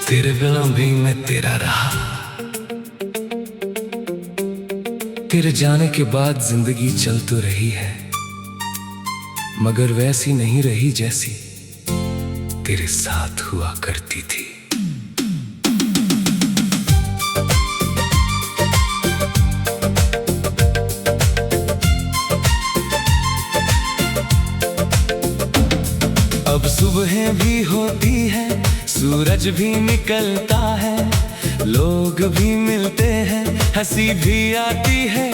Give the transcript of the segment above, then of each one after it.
तेरे बिना भी मैं तेरा रहा। तेरे जाने के बाद जिंदगी चल तो रही है, मगर वैसी नहीं रही जैसी तेरे साथ हुआ करती थी। अब सुबहें भी होती है, सूरज भी निकलता है, लोग भी मिलते हैं, हंसी भी आती है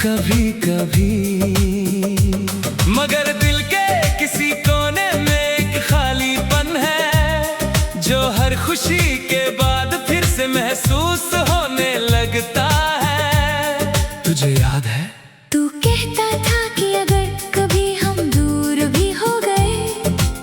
कभी कभी। मगर दिल के किसी कोने में एक खालीपन है, जो हर खुशी के बाद फिर से महसूस होने लगता है। तुझे याद है तू कहता था कि अगर कभी हम दूर भी हो गए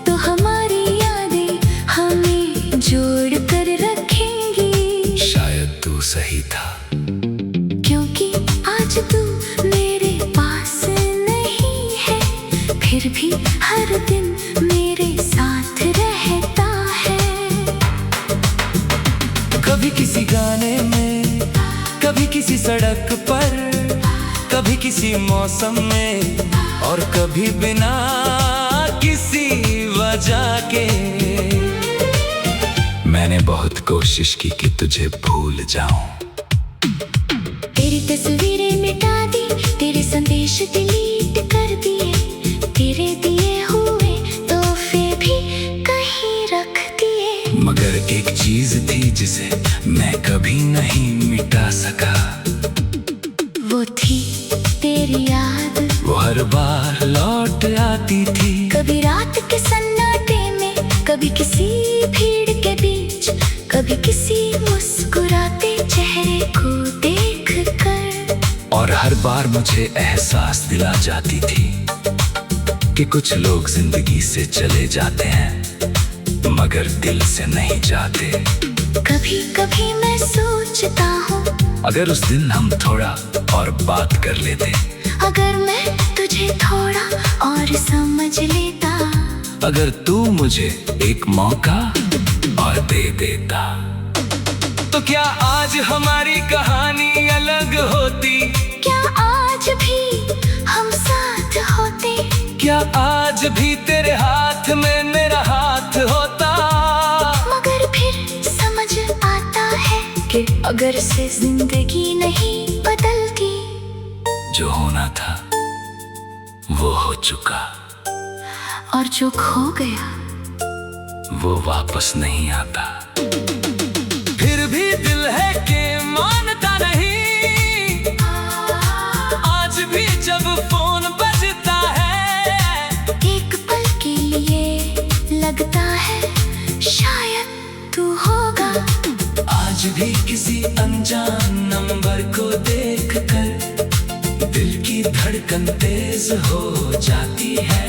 तो हमारी यादें हमें जोड़ कर रखेंगी। शायद तू सही था, क्योंकि आज तू मेरे पास नहीं है, फिर भी हर दिन मेरे साथ रहता है। कभी किसी गाने में, कभी किसी सड़क पर, कभी किसी मौसम में, और कभी बिना किसी वजह के। मैंने बहुत कोशिश की कि तुझे भूल जाऊं। तेरी तस्वीरें मिटा दी, तेरे संदेश डिलीट कर दिए, तेरे दिए हुए तोहफे भी कहीं रख दिए। मगर एक चीज थी जिसे मैं कभी नहीं मिटा सका, वो थी तेरी याद। वो हर बार लौट आती थी, कभी रात के सन्नाटे में, कभी किसी भीड़ के बीच, कभी किसी मुस्कुराते चेहरे को देख कर। और हर बार मुझे एहसास दिला जाती थी कि कुछ लोग जिंदगी से चले जाते हैं, मगर दिल से नहीं जाते। कभी कभी मैं सोचता हूँ, अगर उस दिन हम थोड़ा और बात कर लेते, अगर मैं तुझे थोड़ा और समझ लेता, अगर तू मुझे एक मौका और दे देता, तो क्या आज हमारी कहानी अलग होती? क्या आज भी हम साथ होते? क्या आज भी तेरे हाथ में मेरा हाथ होता? मगर फिर समझ आता है कि अगर से जिंदगी नहीं बदलती, जो होना था वो हो चुका, और जो खो गया वो वापस नहीं आता। फिर भी दिल है कि मानता नहीं, आज भी जब फोन बजता है, एक पल के लिए लगता है शायद तू होगा। आज भी किसी अनजान नंबर को देखकर दिल की धड़कन तेज हो जाती है।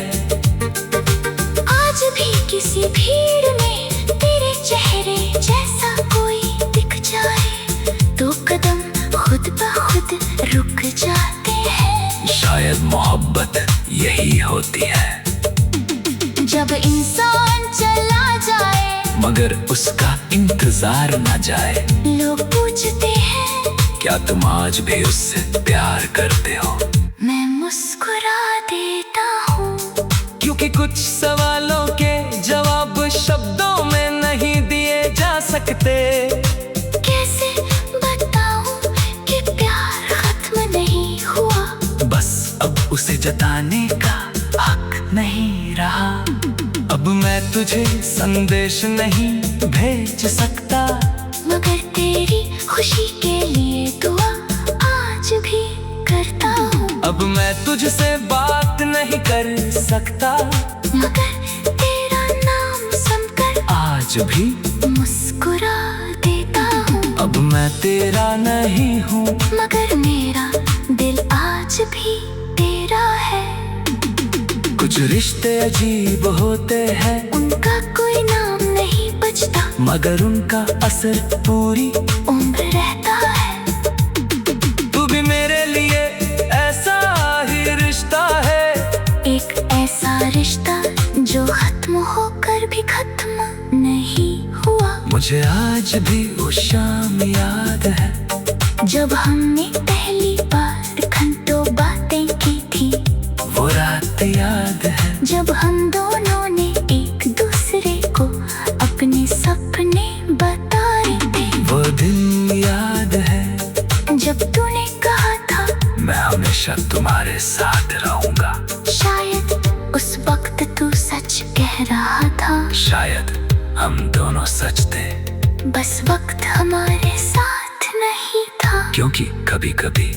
आज भी किसी भीड़ में तेरे चेहरे जैसा कोई दिख जाए तो कदम खुद ब खुद रुक जाते हैं। शायद मोहब्बत यही होती है, जब इंसान चला जाए मगर उसका इंतजार न जाए। लोग पूछते हैं, क्या तुम आज भी उससे प्यार करते हो? मैं मुस्कुरा देता हूँ, क्योंकि कुछ सवालों के जवाब शब्दों में नहीं दिए जा सकते। कैसे बताऊँ कि प्यार खत्म नहीं हुआ, बस अब उसे जताने का हक नहीं रहा। अब मैं तुझे संदेश नहीं भेज सकता, मगर तेरी खुशी के लिए दुआ आज भी करता हूँ। अब मैं तुझसे बात नहीं कर सकता, मगर तेरा नाम सुनकर आज भी मुस्कुरा देता हूँ। अब मैं तेरा नहीं हूँ, मगर मेरा दिल आज भी तेरा है। कुछ रिश्ते अजीब होते हैं, उनका कोई नाम नहीं बचता, मगर उनका असर पूरी उम्र रहता है। तू भी मेरे लिए ऐसा ही रिश्ता है, एक ऐसा रिश्ता जो खत्म होकर भी खत्म नहीं हुआ। मुझे आज भी वो शाम याद है जब हमने पहली बार घंटों बातें की थी। वो रात याद है जब हम दोनों ने एक दूसरे को अपने सपने बताए थे। वो दिन याद है जब तूने कहा था मैं हमेशा तुम्हारे साथ रहूंगा। शायद उस वक्त तू सच कह रहा था। शायद हम दोनों सच थे, बस वक्त हमारे साथ नहीं था। क्योंकि कभी कभी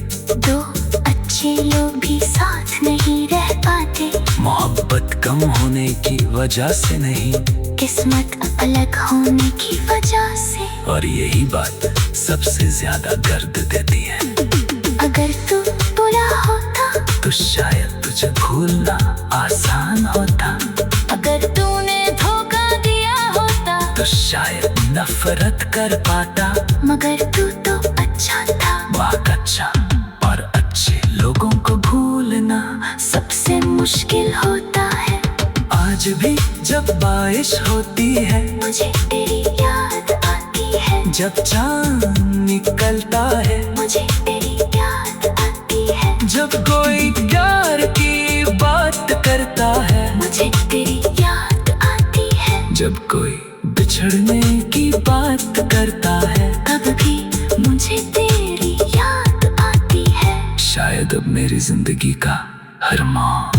दो अच्छे लोग भी साथ नहीं रह पाते। मोहब्बत कम होने की वजह से नहीं, किस्मत अलग होने की वजह से। और यही बात सबसे ज्यादा दर्द देती है। अगर तू बुरा होता तो शायद तुझे भूलना आसान होता। अगर तूने धोखा दिया होता तो शायद नफरत कर पाता। मगर तू तो अच्छा था। बहुत अच्छा, और अच्छे लोगों को भूलना सबसे मुश्किल होता है। आज भी जब बारिश होती है, मुझे तेरी याद आती है। जब चांद निकलता है, मुझे तेरी याद आती है। जब कोई प्यार की बात करता है, मुझे तेरी याद आती है। जब कोई बिछड़ने की बात करता है, तब भी मुझे तेरी याद आती है। शायद अब मेरी जिंदगी का हर माह